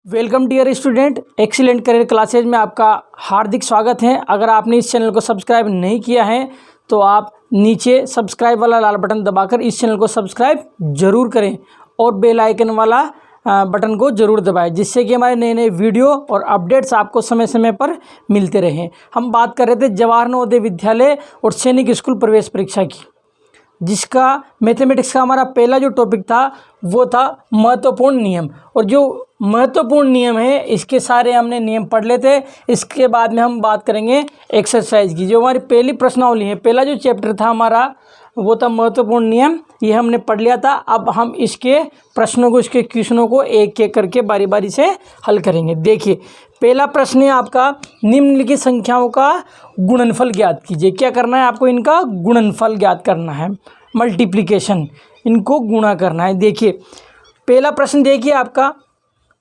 Welcome dear student, excellent career classes में आपका हार्दिक स्वागत है। अगर आपने इस चैनल को सब्सक्राइब नहीं किया है तो आप नीचे सब्सक्राइब वाला लाल बटन दबाकर इस चैनल को सब्सक्राइब जरूर करें और बेल आइकन वाला बटन को जरूर दबाएं, जिससे कि हमारे नए नए वीडियो और अपडेट्स आपको समय समय पर मिलते रहें। हम बात कर रहे थे जवाहर नवोदय विद्यालय और सैनिक स्कूल प्रवेश परीक्षा की, जिसका मैथमेटिक्स का हमारा पहला जो टॉपिक था वो था महत्वपूर्ण नियम। और जो महत्वपूर्ण नियम है इसके सारे हमने नियम पढ़ लेते हैं। इसके बाद में हम बात करेंगे एक्सरसाइज की। जो हमारी पहली प्रश्नावली है, पहला जो चैप्टर था हमारा वो था महत्वपूर्ण नियम, ये हमने पढ़ लिया था। अब हम इसके प्रश्नों को, इसके क्वेश्चनों को एक एक करके बारी बारी से हल करेंगे। देखिए, पहला प्रश्न है आपका, निम्नलिखित संख्याओं का गुणनफल ज्ञात कीजिए। क्या करना है आपको? इनका गुणनफल ज्ञात करना है, मल्टीप्लिकेशन, इनको गुणा करना है। देखिए पहला प्रश्न देखिए आपका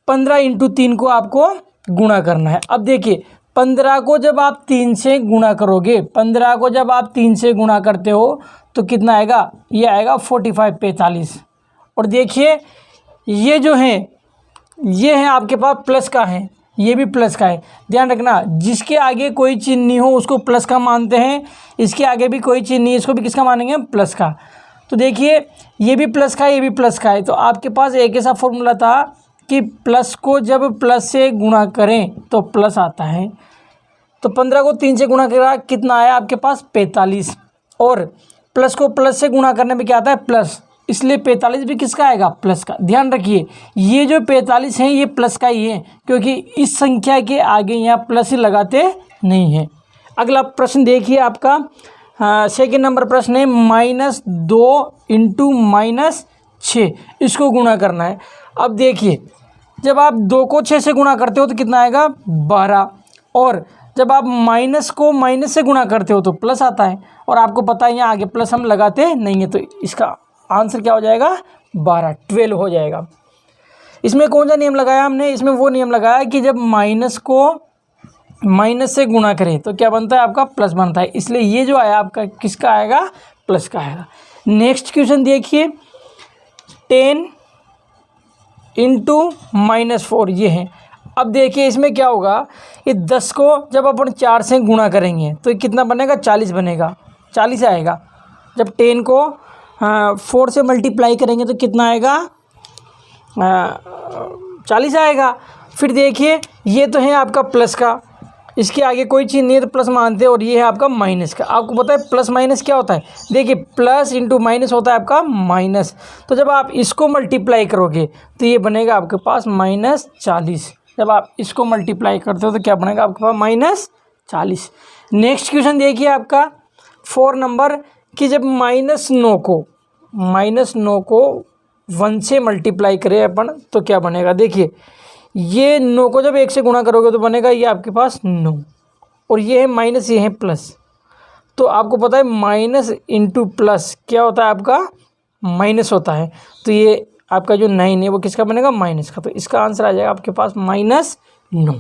15 × 3 को आपको गुणा करना है। अब देखिए 15 को जब आप 3 से गुणा करोगे, 15 को जब आप 3 से गुणा करते हो तो कितना आएगा? ये आएगा 45। और देखिए ये जो है ये है आपके पास प्लस का है, ये भी प्लस का है। ध्यान रखना, जिसके आगे कोई चिन्ह नहीं हो उसको प्लस का मानते हैं, इसके आगे भी कोई चिन्ह नहीं है इसको भी किसका मानेंगे? प्लस का। तो देखिए ये भी प्लस का है, ये भी प्लस का है। तो आपके पास एक ऐसा फॉर्मूला था कि प्लस को जब प्लस से गुणा करें तो प्लस आता है। तो 15 को 3 से गुणा करा, कितना आया आपके पास? 45। और प्लस को प्लस से गुणा करने में क्या आता है? प्लस, इसलिए 45 भी किसका आएगा? प्लस का। ध्यान रखिए ये जो 45 है ये प्लस का ही है, क्योंकि इस संख्या के आगे यहाँ प्लस ही लगाते नहीं है। अगला प्रश्न देखिए आपका, सेकेंड नंबर प्रश्न है -2 × -6, इसको गुणा करना है। अब देखिए जब आप 2 को 6 से गुणा करते हो तो कितना आएगा? 12। और जब आप माइनस को माइनस से गुणा करते हो तो प्लस आता है, और आपको पता है यहाँ आगे प्लस हम लगाते नहीं है, तो इसका आंसर क्या हो जाएगा? 12 हो जाएगा। इसमें कौन सा नियम लगाया हमने? इसमें वो नियम लगाया कि जब माइनस को माइनस से गुणा करें तो क्या बनता है? आपका प्लस बनता है। इसलिए ये जो आया आपका किसका आएगा? प्लस का आएगा। नेक्स्ट क्वेश्चन देखिए, 10 × -4 ये है। अब देखिए इसमें क्या होगा, ये 10 को जब अपन 4 से गुणा करेंगे तो कितना बनेगा? 40 बनेगा, 40 आएगा। जब 10 को 4 से मल्टीप्लाई करेंगे तो कितना आएगा? 40 आएगा। फिर देखिए ये तो है आपका प्लस का, इसके आगे कोई चीज़ नहीं है तो प्लस मानते हैं, और ये है आपका माइनस का। आपको पता है प्लस माइनस क्या होता है? देखिए प्लस × माइनस होता है आपका माइनस। तो जब आप इसको मल्टीप्लाई करोगे तो ये बनेगा आपके पास -40। जब आप इसको मल्टीप्लाई करते हो तो क्या बनेगा आपके पास? -40। नेक्स्ट क्वेश्चन देखिए आपका 4 नंबर, कि जब -9 को 1 से मल्टीप्लाई करें अपन तो क्या बनेगा? देखिए ये 9 को जब 1 से गुणा करोगे तो बनेगा ये आपके पास 9, और ये है माइनस, ये है प्लस। तो आपको पता है माइनस × प्लस क्या होता है? आपका माइनस होता है। तो ये आपका जो 9 है वो किसका बनेगा? माइनस का। तो इसका आंसर आ जाएगा आपके पास -9।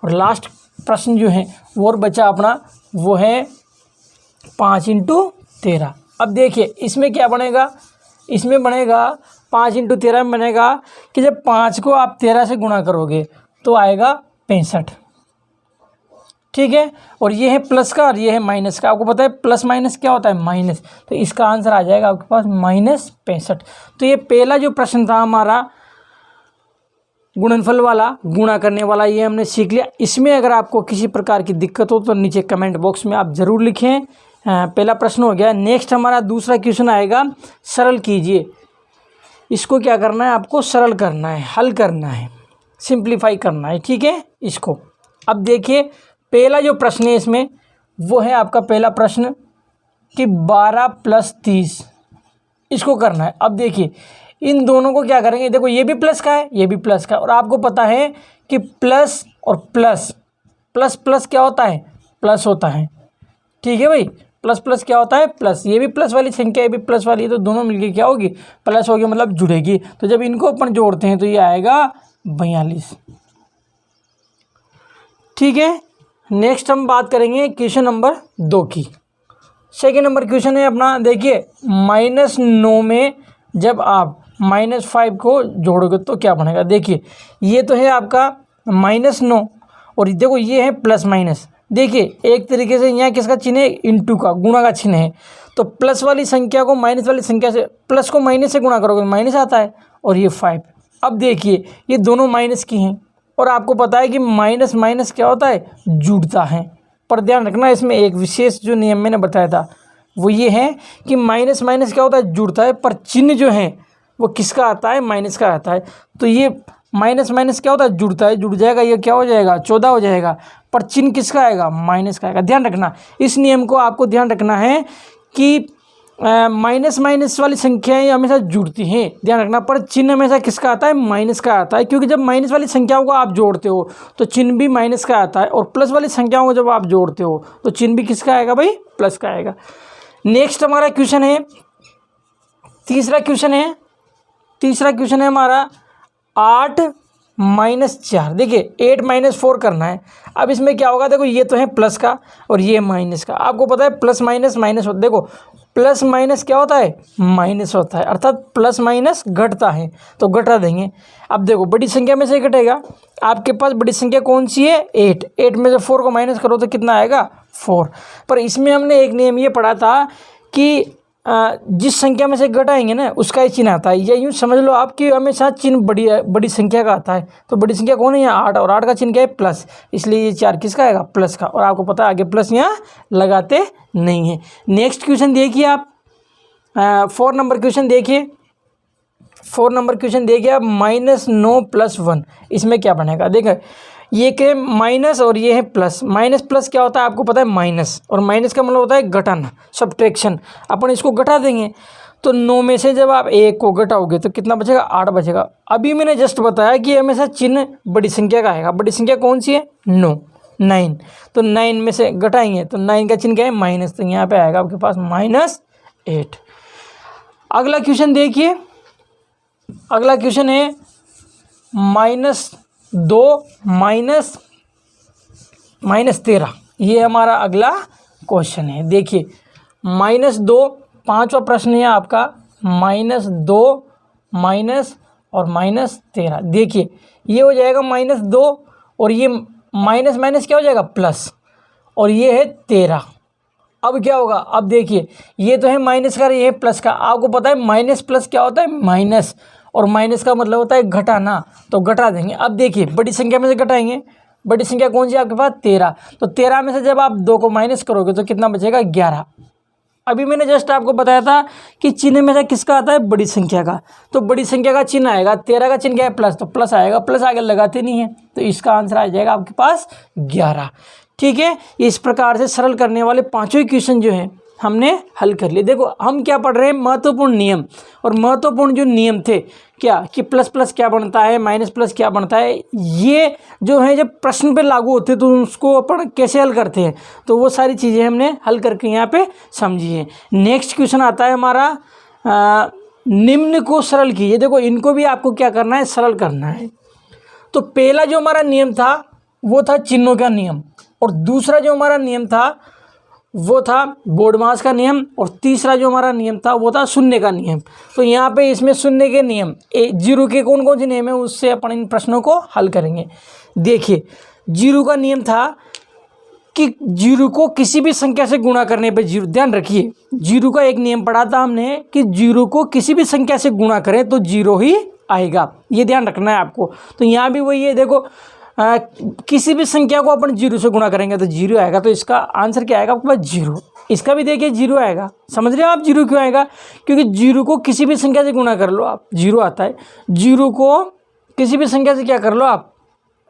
और लास्ट प्रश्न जो है वो और बचा अपना, वो है 5 × 13। अब देखिए इसमें क्या बनेगा? इसमें बनेगा 5 × 13 में बनेगा कि जब 5 को आप 13 से गुणा करोगे तो आएगा 65। ठीक है, और ये है प्लस का और ये है माइनस का। आपको पता है प्लस माइनस क्या होता है? माइनस। तो इसका आंसर आ जाएगा आपके पास -65। तो ये पहला जो प्रश्न था हमारा गुणनफल वाला, गुणा करने वाला, ये हमने सीख लिया। इसमें अगर आपको किसी प्रकार की दिक्कत हो तो नीचे कमेंट बॉक्स में आप ज़रूर लिखें। पहला प्रश्न हो गया। नेक्स्ट हमारा दूसरा क्वेश्चन आएगा, सरल कीजिए। इसको क्या करना है? आपको सरल करना है, हल करना है, सिंप्लीफाई करना है। ठीक है इसको। अब देखिए पहला जो प्रश्न है इसमें वो है आपका पहला प्रश्न कि 12 + 30, इसको करना है। अब देखिए इन दोनों को क्या करेंगे? देखो ये भी प्लस का है, ये भी प्लस का है, और आपको पता है कि प्लस और प्लस, प्लस प्लस क्या होता है? प्लस होता है। ठीक है भाई, प्लस प्लस क्या होता है? प्लस। ये भी प्लस वाली संख्या, ये भी प्लस वाली है, तो दोनों मिलके क्या होगी? प्लस होगी, मतलब जुड़ेगी। तो जब इनको अपन जोड़ते हैं तो ये आएगा 42। ठीक है, नेक्स्ट हम बात करेंगे क्वेश्चन नंबर 2 की। सेकेंड नंबर क्वेश्चन है अपना, देखिए -9 में जब आप -5 को जोड़ोगे तो क्या बनेगा। देखिए ये तो है आपका -9 और देखो ये है प्लस माइनस। देखिए एक तरीके से यहाँ किसका चिन्ह है, इंटू का, गुणा का चिन्ह है। तो प्लस वाली संख्या को माइनस वाली संख्या से, प्लस को माइनस से गुणा करोगे माइनस आता है, और ये 5। अब देखिए ये दोनों माइनस की हैं और आपको पता है कि माइनस माइनस क्या होता है, जुड़ता है। पर ध्यान रखना इसमें एक विशेष जो नियम मैंने बताया था वो ये है कि माइनस माइनस क्या होता है, जुड़ता है, पर चिन्ह जो है वो किसका आता है, माइनस का आता है। तो ये माइनस माइनस क्या होता है, जुड़ता है, जुड़ जाएगा, ये क्या हो जाएगा 14 हो जाएगा, पर चिन्ह किसका आएगा, माइनस का आएगा। ध्यान रखना इस नियम को, आपको ध्यान रखना है कि माइनस माइनस वाली संख्याएं हमेशा जुड़ती हैं, ध्यान रखना, पर चिन्ह हमेशा किसका आता है, माइनस का आता है। क्योंकि जब माइनस वाली संख्याओं को आप जोड़ते हो तो चिन्ह भी माइनस का आता है, और प्लस वाली संख्याओं को जब आप जोड़ते हो तो चिन्ह भी किसका आएगा भाई, प्लस का आएगा। नेक्स्ट हमारा क्वेश्चन है, तीसरा क्वेश्चन है हमारा 8 - 4। देखिए 8 - 4 करना है। अब इसमें क्या होगा, देखो ये तो है प्लस का और ये माइनस का। आपको पता है प्लस माइनस माइनस होता है, देखो प्लस माइनस क्या होता है, माइनस होता है, अर्थात प्लस माइनस घटता है, तो घटा देंगे। अब देखो बड़ी संख्या में से घटेगा, आपके पास बड़ी संख्या कौन सी है, 8 में से 4 को माइनस करो तो कितना आएगा, 4। पर इसमें हमने एक नियम ये पढ़ा था कि जिस संख्या में से घटाएंगे ना उसका ही चिन्ह आता है, या यूँ समझ लो आप कि हमेशा चिन्ह बड़ी संख्या का आता है। तो बड़ी संख्या कौन है यहाँ, 8, और 8 का चिन्ह क्या है, प्लस, इसलिए ये 4 किसका आएगा, प्लस का। और आपको पता है आगे प्लस यहाँ लगाते नहीं है। नेक्स्ट क्वेश्चन देखिए आप, 4 नंबर क्वेश्चन देखिए, 4 नंबर क्वेश्चन देखिए आप, -9 + 1। इसमें क्या बनेगा, देखो ये क्या माइनस और ये है प्लस। माइनस प्लस क्या होता है आपको पता है, माइनस, और माइनस का मतलब होता है घटाना, सब्ट्रैक्शन। अपन इसको घटा देंगे तो 9 में से जब आप 1 को घटाओगे तो कितना बचेगा, 8 बचेगा। अभी मैंने जस्ट बताया कि हमेशा चिन्ह बड़ी संख्या का आएगा। बड़ी संख्या कौन सी है, 9। तो 9 में से घटाएंगे तो 9 का चिन्ह क्या है, माइनस, तो यहाँ पे आएगा आपके पास -8। अगला क्वेश्चन देखिए, अगला क्वेश्चन है -2 - 13। ये हमारा अगला क्वेश्चन है। देखिए -2, 5वां प्रश्न है आपका, -2 माइनस और -13। देखिए ये हो जाएगा -2 और ये माइनस माइनस क्या हो जाएगा, प्लस, और ये है 13। अब क्या होगा, अब देखिए ये तो है माइनस का, ये है प्लस का। आपको पता है माइनस प्लस क्या होता है, माइनस, और माइनस का मतलब होता है घटाना, तो घटा देंगे। अब देखिए बड़ी संख्या में से घटाएंगे, बड़ी संख्या कौन सी है आपके पास, 13। तो 13 में से जब आप 2 को माइनस करोगे तो कितना बचेगा, 11। अभी मैंने जस्ट आपको बताया था कि चिन्ह में से किसका आता है, बड़ी संख्या का। तो बड़ी संख्या का चिन्ह आएगा, 13 का चिन्ह क्या है, प्लस, तो प्लस आएगा, प्लस आगे लगाते नहीं है, तो इसका आंसर आ जाएगा आपके पास 11। ठीक है, इस प्रकार से सरल करने वाले 5वें क्वेश्चन जो हैं हमने हल कर लिए। देखो हम क्या पढ़ रहे हैं, महत्वपूर्ण नियम, और महत्वपूर्ण जो नियम थे क्या, कि प्लस प्लस क्या बनता है, माइनस प्लस क्या बनता है, ये जो है जब प्रश्न पे लागू होते हैं तो उसको अपन कैसे हल करते हैं, तो वो सारी चीज़ें हमने हल करके यहाँ पे समझी है। नेक्स्ट क्वेश्चन आता है हमारा, निम्न को सरल कीजिए। देखो इनको भी आपको क्या करना है, सरल करना है। तो पहला जो हमारा नियम था वो था चिन्हों का नियम, और दूसरा जो हमारा नियम था वो था बोडमास का नियम, और तीसरा जो हमारा नियम था वो था शून्य का नियम। तो यहाँ पे इसमें शून्य के नियम, 0 के कौन कौन से नियम है उससे अपन इन प्रश्नों को हल करेंगे। देखिए 0 का नियम था कि 0 को किसी भी संख्या से गुणा करने पे 0, ध्यान रखिए 0 का एक नियम पढ़ा था हमने कि 0 को किसी भी संख्या से गुणा करें तो 0 ही आएगा, ये ध्यान रखना है आपको। तो यहाँ भी वही है, देखो किसी भी संख्या को अपन 0 से गुणा करेंगे तो 0 आएगा, तो इसका आंसर क्या आएगा आपके पास, 0। इसका भी देखिए 0 आएगा। समझ रहे हो आप 0 क्यों आएगा, क्योंकि 0 को किसी भी संख्या से गुणा कर लो आप, 0 आता है। 0 को किसी भी संख्या से क्या कर लो आप,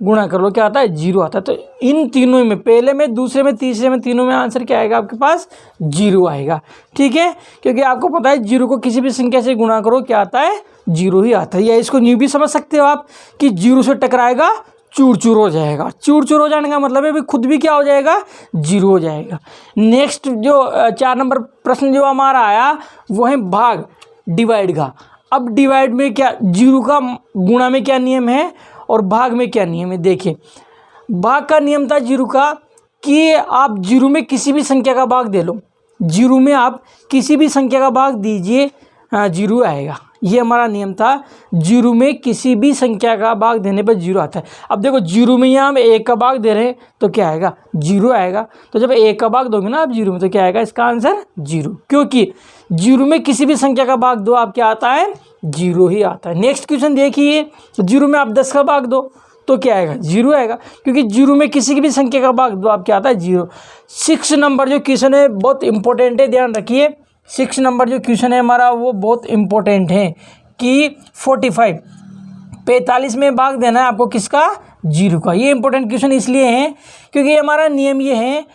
गुणा कर लो, क्या आता है, 0 आता है। तो इन तीनों में, पहले में, दूसरे में, तीसरे में, तीनों में आंसर क्या आएगा आपके पास, 0 आएगा। ठीक है, क्योंकि आपको पता है 0 को किसी भी संख्या से गुणा करो क्या आता है, 0 ही आता है। या इसको न्यू भी समझ सकते हो आप कि 0 से टकराएगा चूर चूर हो जाएगा। चूर चूर हो जाने का मतलब है भी खुद भी क्या हो जाएगा, 0 हो जाएगा। नेक्स्ट जो 4 नंबर प्रश्न जो हमारा आया वो है भाग, डिवाइड का। अब डिवाइड में क्या, 0 का गुणा में क्या नियम है और भाग में क्या नियम है। देखिए भाग का नियम था 0 का कि आप 0 में किसी भी संख्या का भाग दे लो, 0 में आप किसी भी संख्या का भाग दीजिए, 0 आएगा। ये हमारा नियम था। जीरो में किसी भी संख्या का भाग देने पर जीरो आता है। अब देखो जीरो में यहाँ हम एक का भाग दे रहे हैं तो क्या आएगा, जीरो आएगा। तो जब एक का भाग दोगे ना आप जीरो में तो क्या आएगा, इसका आंसर जीरो, क्योंकि जीरो में किसी भी संख्या का भाग दो आप क्या आता है, जीरो ही आता है। नेक्स्ट क्वेश्चन देखिए, जीरो में आप 10 का भाग दो तो क्या आएगा, जीरो आएगा, क्योंकि जीरो में किसी की भी संख्या का भाग दो आप क्या आता है, जीरो। 6 नंबर जो क्वेश्चन है बहुत इंपॉर्टेंट है, ध्यान रखिए। 6 नंबर जो क्वेश्चन है हमारा वो बहुत इंपॉर्टेंट है कि 45 में भाग देना है आपको किसका, जीरो का। ये इंपॉर्टेंट क्वेश्चन इसलिए है क्योंकि हमारा नियम ये है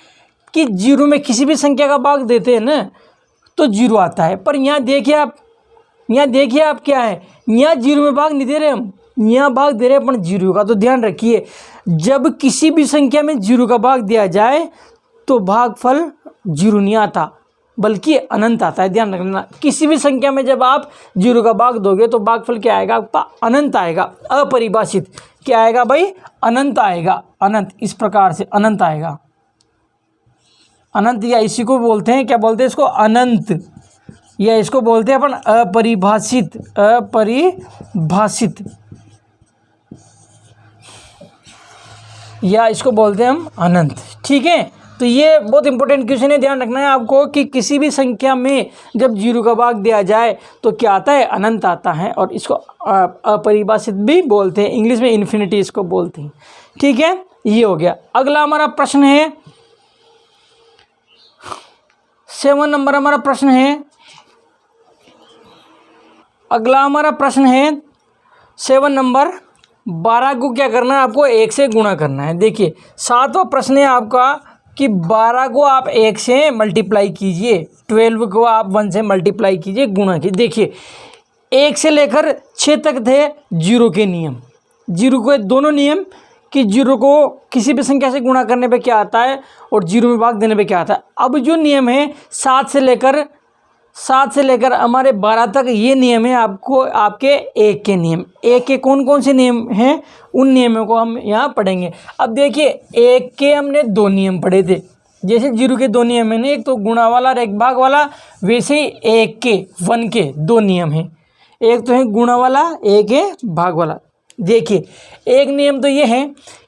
कि जीरो में किसी भी संख्या का भाग देते हैं ना तो जीरो आता है। पर यहाँ देखिए आप क्या है, यहाँ जीरो में भाग नहीं दे रहे हम, यहाँ भाग दे रहे हैं अपन जीरो का। तो ध्यान रखिए, जब किसी भी संख्या में जीरो का भाग दिया जाए तो भागफल जीरो नहीं आता बल्कि अनंत आता है। ध्यान रखना, किसी भी संख्या में जब आप जीरो का भाग दोगे तो भागफल क्या आएगा आपका, अनंत आएगा, अपरिभाषित। क्या आएगा भाई, अनंत आएगा, अनंत। इस प्रकार से अनंत आएगा, अनंत, या इसी को बोलते हैं, क्या बोलते हैं इसको, अनंत, या इसको बोलते हैं अपन अपरिभाषित, अपरिभाषित, या इसको बोलते हैं हम अनंत। ठीक है, तो ये बहुत इंपॉर्टेंट क्वेश्चन है, ध्यान रखना है आपको कि किसी भी संख्या में जब जीरो का भाग दिया जाए तो क्या आता है, अनंत आता है, और इसको अपरिभाषित भी बोलते हैं, इंग्लिश में इन्फिनिटी इसको बोलते हैं। ठीक है, ये हो गया। अगला हमारा प्रश्न है 7 नंबर हमारा प्रश्न है, अगला हमारा प्रश्न है 7 नंबर। 12 को क्या करना है आपको, 1 से गुणा करना है। देखिए 7वां प्रश्न है आपका कि 12 को आप 1 से मल्टीप्लाई कीजिए, 12 को आप 1 से मल्टीप्लाई कीजिए, गुणा कीजिए। देखिए 1 से लेकर 6 तक थे जीरो के नियम, जीरो के दोनों नियम कि जीरो को किसी भी संख्या से गुणा करने पे क्या आता है और जीरो में भाग देने पे क्या आता है। अब जो नियम है 7 से लेकर हमारे 12 तक, ये नियम है आपको आपके 1 के नियम। 1 के कौन कौन से नियम हैं उन नियमों को हम यहाँ पढ़ेंगे। अब देखिए 1 के हमने 2 नियम पढ़े थे, जैसे जीरो के 2 नियम है ना, एक तो गुणा वाला और एक भाग वाला, वैसे ही 1 के 1 के 2 नियम हैं, एक तो है गुणा वाला, एक है भाग वाला। देखिए एक नियम तो ये है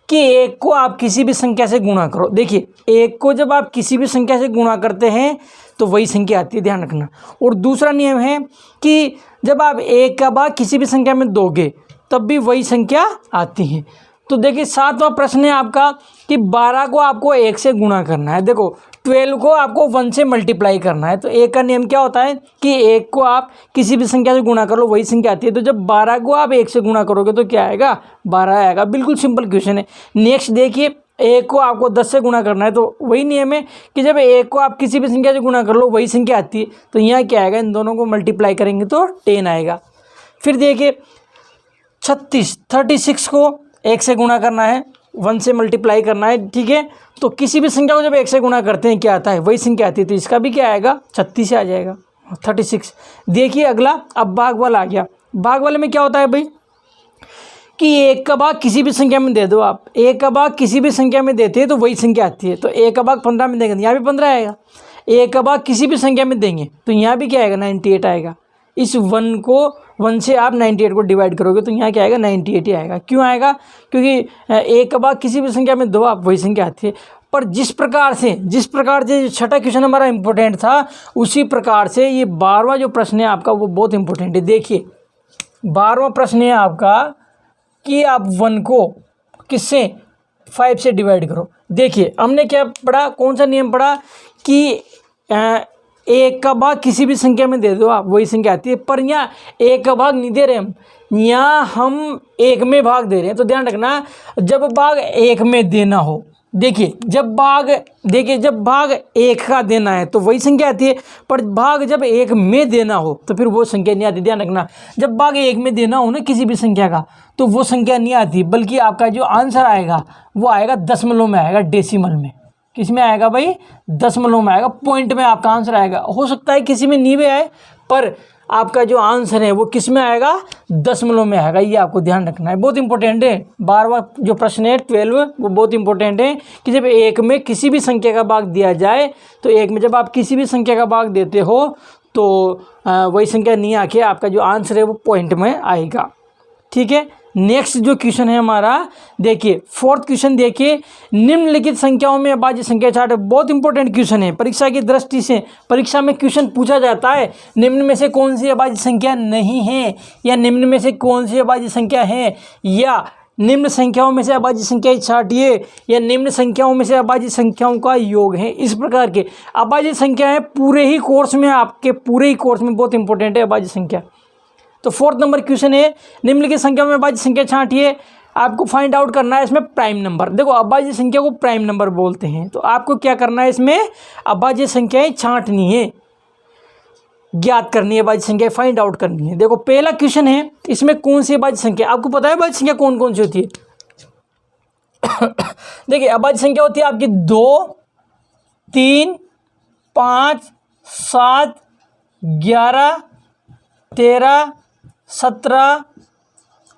कि 1 को आप किसी भी संख्या से गुणा करो। देखिए 1 को जब आप किसी भी संख्या से गुणा करते हैं तो वही संख्या आती है, ध्यान रखना। और दूसरा नियम है कि जब आप 1 का भाग किसी भी संख्या में दोगे तब भी वही संख्या आती है। तो देखिए 7वां प्रश्न है आपका कि 12 को आपको 1 से गुणा करना है। देखो 12 को आपको 1 से मल्टीप्लाई करना है। तो 1 का नियम क्या होता है कि 1 को आप किसी भी संख्या से गुणा करो वही संख्या आती है। तो जब 12 को आप 1 से गुणा करोगे तो क्या आएगा, 12 आएगा। बिल्कुल सिंपल क्वेश्चन है। नेक्स्ट देखिए 1 को आपको 10 से गुणा करना है, तो वही नियम है कि जब 1 को आप किसी भी संख्या से गुणा कर लो वही संख्या आती है। तो यहाँ क्या आएगा, इन दोनों को मल्टीप्लाई करेंगे तो 10 आएगा। फिर देखिए 36 को 1 से गुणा करना है, 1 से मल्टीप्लाई करना है। ठीक है, तो किसी भी संख्या को जब 1 से गुणा करते हैं क्या आता है, वही संख्या आती है। तो इसका भी क्या आएगा, 36 से आ जाएगा, 36। देखिए अगला, अब भाग वाला आ गया। भाग वाले में क्या होता है भाई कि 1 का भाग किसी भी संख्या में दे दो आप, 1 का भाग किसी भी संख्या में देते हैं तो वही संख्या आती है। तो 1 का भाग 15 में देंगे, यहाँ भी 15 आएगा। 1 का भाग किसी भी संख्या में देंगे तो यहाँ भी क्या आएगा, 98 आएगा। इस 1 से आप 98 को डिवाइड करोगे तो यहाँ क्या आएगा, 98 ही आएगा। क्यों आएगा, क्योंकि 1 का भाग किसी भी संख्या में दो आप वही संख्या आती है। पर जिस प्रकार से छठा क्वेश्चन हमारा इंपॉर्टेंट था, उसी प्रकार से ये 12वां जो प्रश्न है आपका वो बहुत इंपॉर्टेंट है। देखिए 12वां प्रश्न है आपका कि आप 1 को किससे, 5 से डिवाइड करो। देखिए हमने क्या पढ़ा, कौन सा नियम पढ़ा कि 1 का भाग किसी भी संख्या में दे दो आप वही संख्या आती है। पर यहाँ 1 का भाग नहीं दे रहे हम, यहाँ हम 1 में भाग दे रहे हैं। तो ध्यान रखना, जब भाग 1 में देना हो, देखिए जब भाग 1 का देना है तो वही संख्या आती है। पर भाग जब 1 में देना हो तो फिर वो संख्या नहीं आती। ध्यान रखना, जब भाग 1 में देना हो ना किसी भी संख्या का तो वो संख्या नहीं आती, बल्कि आपका जो आंसर आएगा वो आएगा दशमलव में आएगा, डेसिमल में। किस में आएगा भाई, दशमलव में आएगा, पॉइंट में आपका आंसर आएगा। हो सकता है किसी में नीवे आए, पर आपका जो आंसर है वो किस में आएगा, दशमलव में आएगा। ये आपको ध्यान रखना है, बहुत इंपॉर्टेंट है। 12वां जो प्रश्न है 12 वो बहुत इंपॉर्टेंट है कि जब 1 में किसी भी संख्या का भाग दिया जाए तो 1 में जब आप किसी भी संख्या का भाग देते हो तो वही संख्या नहीं आके आपका जो आंसर है वो पॉइंट में आएगा। ठीक है, नेक्स्ट जो क्वेश्चन है हमारा, देखिए फोर्थ क्वेश्चन देखिए, निम्नलिखित संख्याओं में अभाज्य संख्या चार्ट। बहुत इंपॉर्टेंट क्वेश्चन है, परीक्षा की दृष्टि से परीक्षा में क्वेश्चन पूछा जाता है, निम्न में से कौन सी अभाज्य संख्या नहीं है, या निम्न में से कौन सी अभाज्य संख्या है, या निम्न संख्याओं में से अभाज्य संख्या छांटिए, या निम्न संख्याओं में से अभाज्य संख्याओं का योग है। इस प्रकार के अभाज्य संख्याएं पूरे ही कोर्स में, आपके पूरे ही कोर्स में बहुत इंपॉर्टेंट है अभाज्य संख्या। तो फोर्थ नंबर क्वेश्चन है, निम्नलिखित संख्याओं में अभाज्य संख्या छांटिए। आपको फाइंड आउट करना है इसमें प्राइम नंबर। देखो अभाज्य संख्या को प्राइम नंबर बोलते हैं, तो आपको क्या करना है, इसमें अभाज्य संख्याएं छांटनी है, ज्ञात करनी है, अभाज्य संख्या फाइंड आउट करनी है। देखो पहला क्वेश्चन है, इसमें कौन सी अभाज्य संख्या, आपको पता है अभाज्य संख्या कौन कौन सी होती है? देखिए अभाज्य संख्या होती है आपकी 2, 3, 5, 7, 11, 13, 17,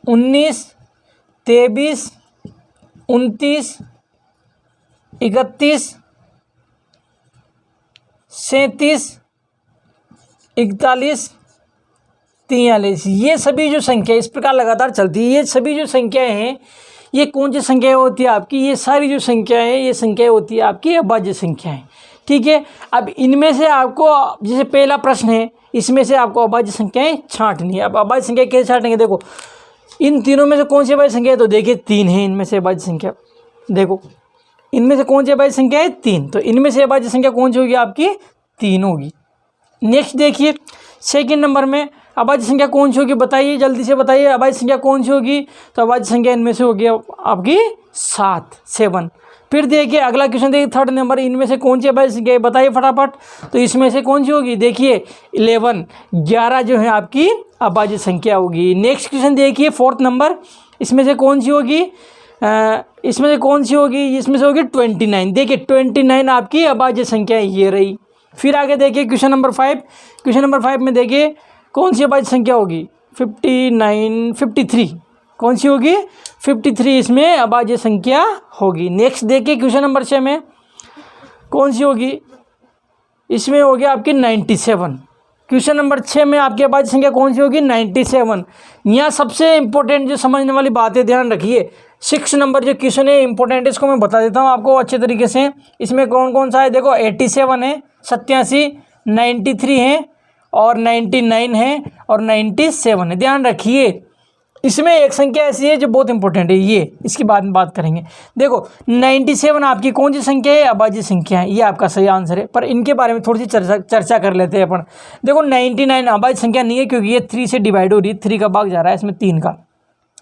19, 23, 29, 31, 37, 41, 43। ये सभी जो संख्या इस प्रकार लगातार चलती है, ये सभी जो संख्याएं हैं, ये कौन सी संख्याएं होती है आपकी, ये सारी जो संख्याएं हैं, ये संख्याएं होती है आपकी अभाज्य संख्याएं। ठीक है, अब इनमें से आपको, जैसे पहला प्रश्न है, इसमें से आपको अभाज्य संख्याएं छांटनी है। अब अभाज्य संख्या कैसे छांटेंगे, देखो इन तीनों में से कौन सी अभाज्य संख्या है, तो देखिए 3 है इनमें से अभाज्य संख्या। देखो इनमें से कौन सी अभाज्य संख्या है, 3, तो इनमें से अभाज्य संख्या कौन सी होगी आपकी, 3 होगी। नेक्स्ट देखिए सेकंड नंबर में अभाज्य संख्या कौन सी होगी, बताइए जल्दी से बताइए, अभाज्य संख्या कौन सी होगी, तो अभाज्य संख्या इनमें से होगी आपकी 7। फिर देखिए अगला क्वेश्चन देखिए थर्ड नंबर, इनमें से कौन सी अभाज्य संख्या है, बताइए फटाफट, तो इसमें से कौन सी होगी, देखिए 11 जो है आपकी अभाज्य संख्या होगी। नेक्स्ट क्वेश्चन देखिए फोर्थ नंबर, इसमें से कौन सी होगी, इसमें से कौन सी होगी, इसमें से होगी 29। देखिए 29 आपकी अभाज्य संख्या ये रही। फिर आगे देखिए क्वेश्चन नंबर 5, क्वेश्चन नंबर 5 में देखिए कौन सी अभाज्य संख्या होगी, 53 कौन सी होगी, 53 इसमें अभाज्य संख्या होगी। नेक्स्ट देखिए क्वेश्चन नंबर 6 में कौन सी होगी, इसमें होगी आपकी 97। क्वेश्चन नंबर 6 में आपकी अभाज्य संख्या कौन सी होगी, 97। यहाँ सबसे इंपॉर्टेंट जो समझने वाली बात है, ध्यान रखिए, 6 नंबर जो क्वेश्चन है इंपॉर्टेंट, इसको मैं बता देता हूँ आपको अच्छे तरीके से। इसमें कौन कौन सा है, देखो 87 है, 87, 93 है, और 99 है, और 97 है। ध्यान रखिए इसमें एक संख्या ऐसी है जो बहुत इंपॉर्टेंट है, ये इसकी बाद में बात करेंगे। देखो 97 आपकी कौन सी संख्या है, अभाज्य संख्या है, ये आपका सही आंसर है। पर इनके बारे में थोड़ी सी चर्चा कर लेते हैं अपन। देखो 99 अभाज्य संख्या नहीं है, क्योंकि ये 3 से डिवाइड हो रही है, 3 का भाग जा रहा है इसमें 3 का।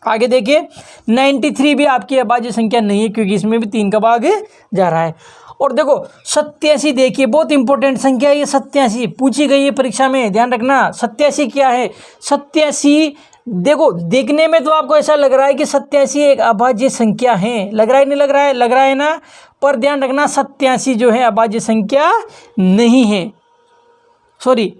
आगे देखिए 93 भी आपकी अभाज्य संख्या नहीं है, क्योंकि इसमें भी 3 का भाग जा रहा है। और देखो 87 देखिए बहुत इंपॉर्टेंट संख्या है ये, 87 पूछी गई है परीक्षा में, ध्यान रखना। 87 क्या है, 87 देखो देखने में तो आपको ऐसा लग रहा है कि 87 एक अभाज्य संख्या है, लग रहा है नहीं लग रहा है, लग रहा है ना, पर ध्यान रखना 87 जो है अभाज्य संख्या नहीं है, सॉरी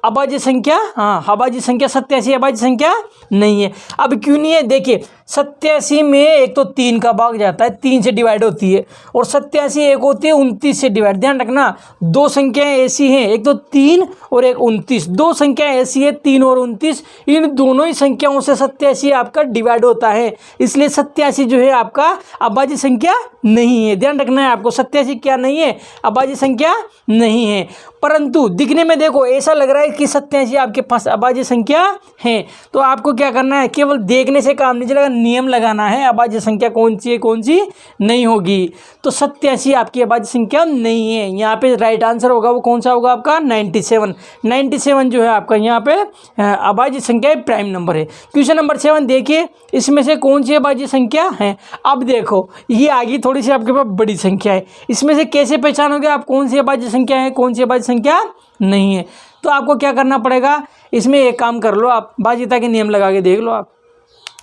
अभाज्य संख्या, हाँ अभाज्य संख्या 87 अभाज्य संख्या नहीं है। अब क्यों नहीं है, देखिए 87 में एक तो 3 का भाग जाता है, 3 से डिवाइड होती है, और 87 एक होती है 29 से डिवाइड। ध्यान रखना दो संख्याएं ऐसी हैं, एक तो 3 और एक 29, दो संख्याएं ऐसी है 3 और 29, इन दोनों ही संख्याओं से 87 आपका डिवाइड होता है, इसलिए 87 जो है आपका अभाज्य संख्या नहीं है। ध्यान रखना है आपको, 87 क्या नहीं है, अभाज्य संख्या नहीं है। परंतु दिखने में देखो ऐसा लग रहा है कि 87 आपके पास अभाज्य संख्या है, तो आपको क्या करना है, केवल देखने से काम नहीं चलेगा, नियम लगाना है अभाज्य संख्या कौन सी है कौन सी नहीं होगी। तो 87 आपकी अभाज्य संख्या नहीं है, यहाँ पे राइट आंसर होगा वो कौन सा होगा आपका 97। 97 जो है आपका यहाँ पे अभाज्य संख्या प्राइम नंबर है। क्वेश्चन नंबर 7 देखिए, इसमें से कौन सी अभाज्य संख्या है। अब देखो ये आगे थोड़ी सी आपके पास बड़ी संख्या है, इसमें से कैसे पहचानोगे आप कौन सी अभाज्य संख्या है कौन सी अभाज्य संख्या नहीं है। तो आपको क्या करना पड़ेगा, इसमें एक काम कर लो आप, बाध्यता के नियम लगा के देख लो, आप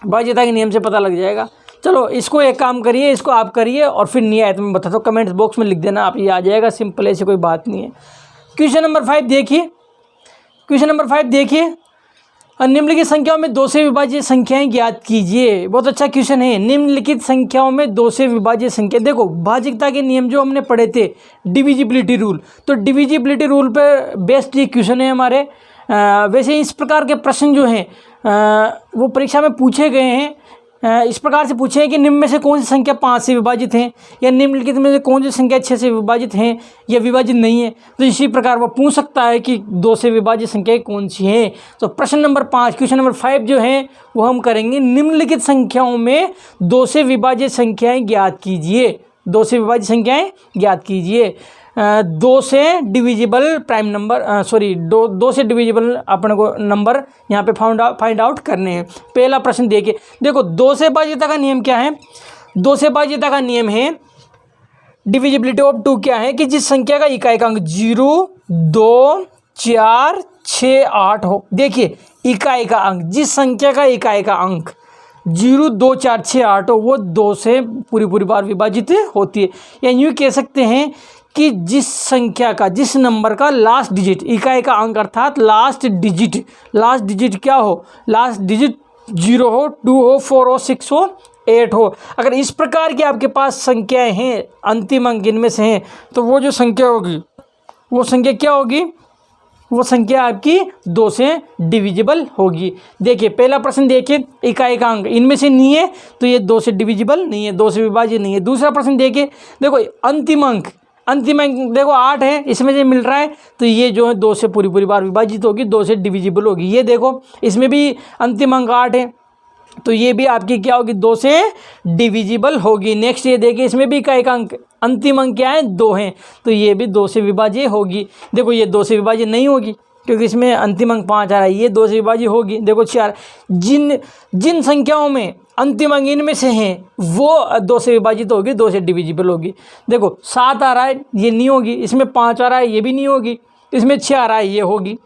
बाध्यता के नियम से पता लग जाएगा। चलो इसको एक काम करिए, इसको आप करिए और फिर नहीं आए तो मैं बताता हूँ, कमेंट्स बॉक्स में लिख देना आप, ये आ जाएगा, सिंपल ऐसी कोई बात नहीं है। क्वेश्चन नंबर 5 देखिए, क्वेश्चन नंबर 5 देखिए, और निम्नलिखित संख्याओं में 2 से विभाज्य संख्याएं ज्ञात कीजिए। बहुत अच्छा क्वेश्चन है। निम्नलिखित संख्याओं में 2 से विभाज्य संख्या, देखो भाज्यता के नियम जो हमने पढ़े थे, डिविजिबिलिटी रूल, तो डिविजिबिलिटी रूल पर बेस्ड ये क्वेश्चन है हमारे। वैसे इस प्रकार के प्रश्न जो हैं वो परीक्षा में पूछे गए हैं। इस प्रकार से पूछे हैं कि निम्न में से कौन सी संख्या 5 से विभाजित है, या निम्नलिखित में से कौन सी संख्या 6 से विभाजित हैं या विभाजित नहीं है। तो इसी प्रकार वो पूछ सकता है कि 2 से विभाजित संख्याएं कौन सी हैं। तो प्रश्न नंबर 5, क्वेश्चन नंबर 5 जो है वो हम करेंगे, निम्नलिखित संख्याओं में 2 से विभाजित संख्याएं ज्ञात कीजिए। 2 से विभाजित संख्याएं ज्ञात कीजिए। 2 से डिविजिबल प्राइम नंबर, 2 से डिविजिबल अपने को नंबर यहाँ पे फाइंड आउट करने हैं। पहला प्रश्न देखिए, देखो 2 से भाज्यता का नियम क्या है। 2 से भाज्यता का नियम है डिविजिबिलिटी ऑफ 2 क्या है कि जिस संख्या का इकाई का अंक 0, 2, 4, 6, 8 हो। देखिए इकाई का अंक, जिस संख्या का इकाई का अंक 0, 2, 4, 6, 8 हो, वो 2 से पूरी बार विभाजित होती है। या यूँ कह सकते हैं कि जिस संख्या का, जिस नंबर का लास्ट डिजिट, इकाई का अंक अर्थात लास्ट डिजिट क्या हो, लास्ट डिजिट 0 हो, 2 हो, 4 हो, 6 हो, 8 हो। अगर इस प्रकार की आपके पास संख्याएं हैं, अंतिम अंक इनमें से हैं, तो वो जो संख्या होगी वो संख्या क्या होगी, वो संख्या आपकी 2 से डिविजिबल होगी। देखिए पहला प्रश्न देखिए, इकाई का अंक इनमें से नहीं है तो ये 2 से डिविजिबल नहीं है, 2 से विभाजित नहीं है। दूसरा प्रश्न देखिए, देखो अंतिम अंक देखो 8 है, इसमें से मिल रहा है तो ये जो है 2 से पूरी बार विभाजित होगी, 2 से डिविजिबल होगी। ये देखो इसमें भी अंतिम अंक 8 है तो ये भी आपकी क्या होगी, 2 से डिविजिबल होगी। नेक्स्ट ये देखिए, इसमें भी इकाई का अंक, अंतिम अंक क्या है, 2 है तो ये भी 2 से विभाज्य होगी। देखो ये 2 से विभाज्य नहीं होगी क्योंकि इसमें अंतिम अंक 5 आ रहा है, ये 2 से विभाज्य होगी। देखो 4, जिन संख्याओं में अंतिम अंक इनमें से हैं वो 2 से विभाजित होगी, 2 से डिविजिबल होगी। देखो 7 आ रहा है, ये नहीं होगी। इसमें 5 आ रहा है, ये भी नहीं होगी। इसमें 6 आ रहा है, ये होगी।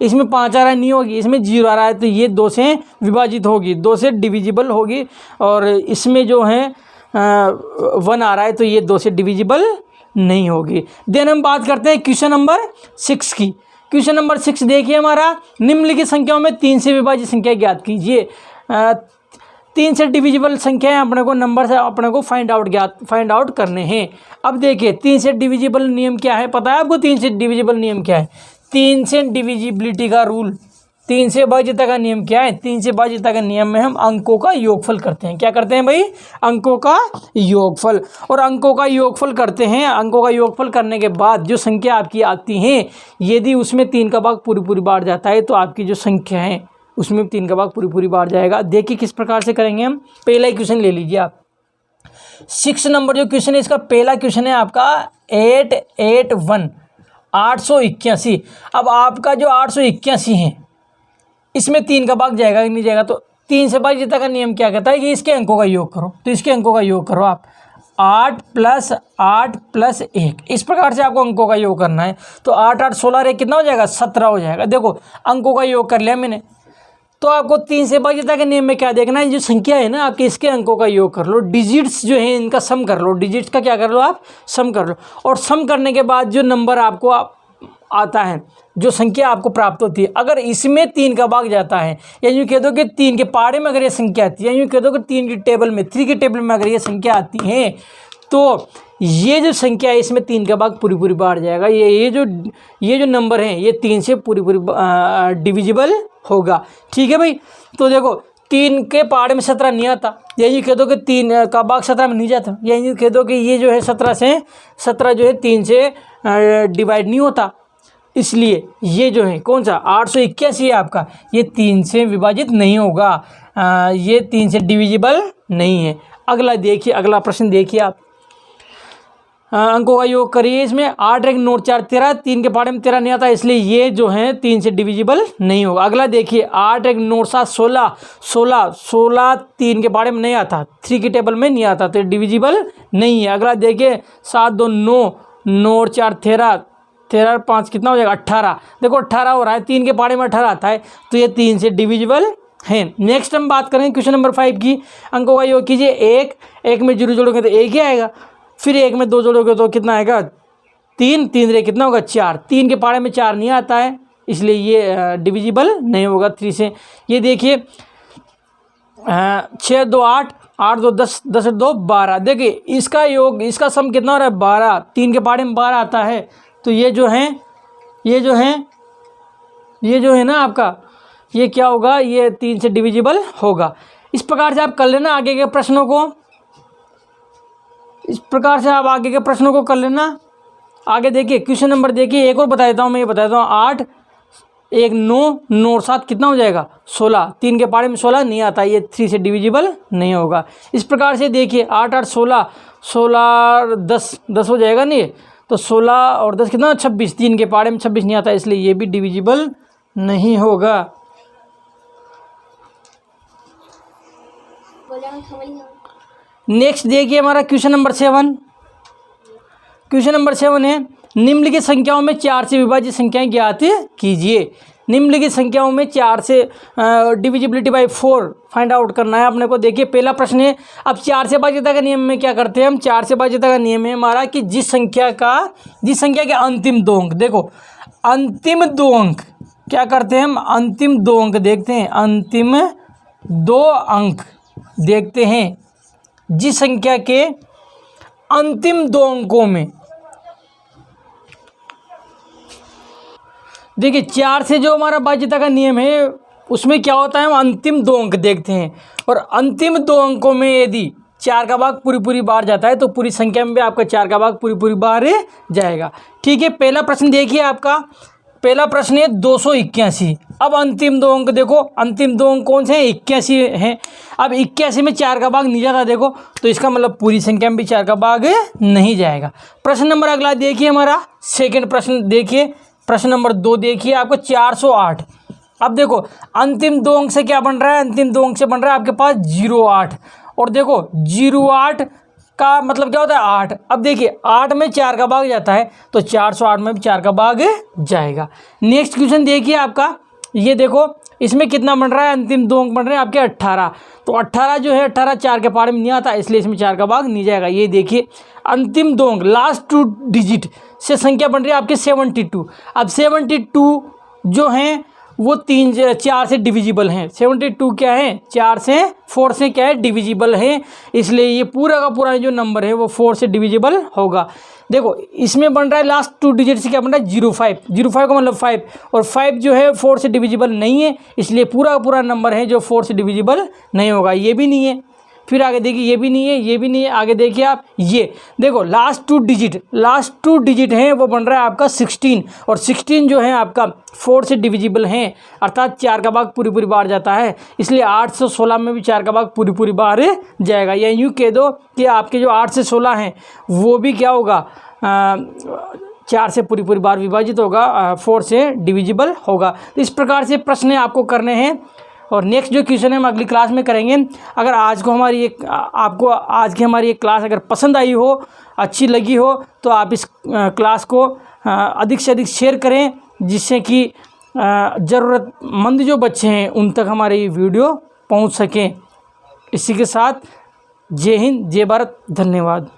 इसमें 5 आ रहा है, नहीं होगी। इसमें 0 आ रहा है तो ये 2 से विभाजित होगी, 2 से डिविजिबल होगी। और इसमें जो है 1 आ रहा है तो ये 2 से डिविजिबल नहीं होगी। देन हम बात करते हैं क्वेश्चन नंबर 6 की। क्वेश्चन नंबर 6 देखिए हमारा, निम्नलिखित संख्याओं में 3 से विभाजित संख्या ज्ञात कीजिए। 3 से डिविजिबल संख्याएं अपने को नंबर से अपने को फाइंड आउट करने हैं। अब देखिए 3 से डिविजिबल नियम क्या है, पता है आपको 3 से डिविजिबल नियम क्या है? 3 से डिविजिबिलिटी का रूल, 3 से भाज्यता का नियम क्या है? 3 से भाज्यता का नियम में हम अंकों का योगफल करते हैं। क्या करते हैं भाई? अंकों का योगफल। और अंकों का योगफल करते हैं। अंकों का योगफल करने के बाद जो संख्या आपकी आती है, यदि उसमें 3 का भाग पूरी बार जाता है तो आपकी जो संख्या है उसमें 3 का भाग पूरी बार जाएगा। देखिए किस प्रकार से करेंगे हम। पहला ही क्वेश्चन ले लीजिए आप, 6 नंबर जो क्वेश्चन है, इसका पहला क्वेश्चन है आपका 881, 881। अब आपका जो 881 है इसमें 3 का भाग जाएगा कि नहीं जाएगा? तो 3 से भाज्यता का नियम क्या कहता है कि इसके अंकों का योग करो। तो इसके अंकों का योग करो आप, 8 + 8 + 1, इस प्रकार से आपको अंकों का योग करना है। तो 8 8 16 रे कितना हो जाएगा? 17 हो जाएगा। देखो अंकों का योग कर लिया मैंने। तो आपको 3 से भाज्यता के नियम में क्या देखना है, जो संख्या है ना आपके, इसके अंकों का योग कर लो। डिजिट्स जो है इनका सम कर लो, डिजिट्स का क्या कर लो आप? सम कर लो। और सम करने के बाद जो नंबर आपको आता है, जो संख्या आपको प्राप्त होती है, अगर इसमें 3 का भाग जाता है, या यूँ कह दो कि 3 के पहाड़े में अगर ये संख्या आती है, या यूँ कह दो कि 3 की टेबल में, 3 की टेबल में अगर ये संख्या आती है, तो ये जो संख्या है इसमें 3 का भाग पूरी बार जाएगा। ये जो नंबर हैं ये 3 से पूरी डिविजिबल होगा। ठीक है भाई। तो देखो 3 के पहाड़े में 17 नहीं आता, या यूँ कह दो कि 3 का भाग 17 में नहीं जाता, या यूँ कह दो कि ये जो है 17 जो है 3 से डिवाइड नहीं होता। इसलिए ये जो है कौन सा 881 है आपका, ये 3 से विभाजित नहीं होगा, ये 3 से डिविजिबल नहीं है। अगला देखिए, अगला प्रश्न देखिए आप, अंकों का योग करिए। इसमें 8 1 9 4 13, 3 के पहाड़े में 13 नहीं आता, इसलिए ये जो है 3 से डिविजिबल नहीं होगा। अगला देखिए 8 1 9 7 16 3 के पहाड़े में नहीं आता, 3 की टेबल में नहीं आता, तो डिविजिबल नहीं है। अगला देखिए 7 2 9 9 और 4 13 13 और 5 कितना हो जाएगा? 18। देखो 18 हो रहा है, 3 के पहाड़े में 18 आता है, तो ये 3 से डिविजिबल है। नेक्स्ट हम बात करें क्वेश्चन नंबर 5 की। अंकों का योग कीजिए। 1 में 0 जोड़ोगे तो 1 ही आएगा, फिर 1 में 2 जोड़ोगे तो कितना आएगा? 3 3 रे कितना होगा? 4। 3 के पहाड़े में 4 नहीं आता है, इसलिए ये डिविजिबल नहीं होगा 3 से। ये देखिए 6 2 8, 8 2 10, 10 2 12। देखिए इसका योग, इसका सम कितना हो रहा है 12, 3 के पहाड़े में 12 आता है। तो ये जो है ना आपका, ये क्या होगा, ये 3 से डिविजिबल होगा। इस प्रकार से आप कर लेना आगे के प्रश्नों को, इस प्रकार से आप आगे के प्रश्नों को कर लेना। आगे देखिए क्वेश्चन नंबर देखिए, एक और बता देता हूँ, मैं ये बता देता हूँ। 8 1 9, 9 और 7 कितना हो जाएगा 16, 3 के पहाड़े में 16 नहीं आता, ये 3 से डिविजिबल नहीं होगा। इस प्रकार से देखिए 8 8 16, 16 और 10, 10 हो जाएगा नहीं, तो 16 और 10 कितना 26, 3 के पहाड़े में 26 नहीं आता, इसलिए ये भी डिविजिबल नहीं होगा। नेक्स्ट देखिए हमारा क्वेश्चन नंबर 7। क्वेश्चन नंबर 7 है, निम्नलिखित संख्याओं में 4 से विभाज्य संख्याएं ज्ञात कीजिए। निम्नलिखित संख्याओं में 4 से डिविजिबिलिटी बाय 4 फाइंड आउट करना है अपने को। देखिए पहला प्रश्न है, अब 4 से भाज्यता का नियम में क्या करते हैं हम, 4 से भाज्यता का नियम है हमारा कि जिस संख्या के अंतिम 2 अंक, देखो अंतिम 2 अंक क्या करते हैं हम, अंतिम 2 अंक देखते हैं, अंतिम 2 अंक देखते हैं। जिस संख्या के अंतिम 2 अंकों में, देखिए 4 से जो हमारा भाज्यता का नियम है उसमें क्या होता है, हम अंतिम 2 अंक देखते हैं, और अंतिम 2 अंकों में यदि 4 का भाग पूरी बार जाता है तो पूरी संख्या में भी आपका 4 का भाग पूरी बार जाएगा। ठीक है, पहला प्रश्न देखिए आपका, पहला प्रश्न है 281। अब अंतिम 2 अंक देखो, अंतिम 2 अंक कौन से हैं, 81 हैं। अब 81 में 4 का भाग नहीं जाता देखो, तो इसका मतलब पूरी संख्या में भी 4 का भाग नहीं जाएगा। प्रश्न नंबर अगला देखिए हमारा सेकंड प्रश्न देखिए, प्रश्न नंबर 2 देखिए आपको 408। अब देखो अंतिम 2 अंक से क्या बन रहा है, अंतिम 2 अंक से बन रहा है आपके पास 08, और देखो 08 का मतलब क्या होता है 8। अब देखिए 8 में 4 का भाग जाता है, तो 408 में भी 4 का भाग जाएगा। नेक्स्ट क्वेश्चन देखिए आपका, ये देखो इसमें कितना बन रहा है, अंतिम 2 अंक बन रहे हैं आपके 18। तो 18 जो है 18 4 के पहाड़े में नहीं आता, इसलिए इसमें 4 का भाग नहीं जाएगा। ये देखिए अंतिम 2 अंक, लास्ट 2 डिजिट से संख्या बन रही है आपके 72। अब 72 जो हैं वो 4 से डिविजिबल हैं। 72 क्या है, 4 से 4 से क्या है डिविजिबल है, इसलिए ये पूरा का पूरा जो नंबर है वो 4 से डिविजिबल होगा। देखो इसमें बन रहा है लास्ट 2 डिजिट से क्या बन रहा है 05, 05 का मतलब 5, और 5 जो है 4 से डिविजिबल नहीं है, इसलिए पूरा का पूरा नंबर है जो 4 से डिविजिबल नहीं होगा। ये भी नहीं है, फिर आगे देखिए ये भी नहीं है, ये भी नहीं है, आगे देखिए आप ये देखो लास्ट 2 डिजिट हैं वो बन रहा है आपका 16, और 16 जो है आपका 4 से डिविजिबल हैं, अर्थात 4 का भाग पूरी बार जाता है, इसलिए 8 से 16 में भी 4 का भाग पूरी बार जाएगा। या यूँ कह दो कि आपके जो 8 से 16 हैं वो भी क्या होगा 4 से पूरी बार विभाजित होगा, 4 से डिविजिबल होगा। तो इस प्रकार से प्रश्न आपको करने हैं, और नेक्स्ट जो क्वेश्चन है हम अगली क्लास में करेंगे। अगर आज को हमारी आपको आज की हमारी एक क्लास अगर पसंद आई हो, अच्छी लगी हो, तो आप इस क्लास को अधिक से अधिक शेयर करें, जिससे कि ज़रूरतमंद जो बच्चे हैं उन तक हमारी ये वीडियो पहुंच सकें। इसी के साथ जय हिंद, जय भारत, धन्यवाद।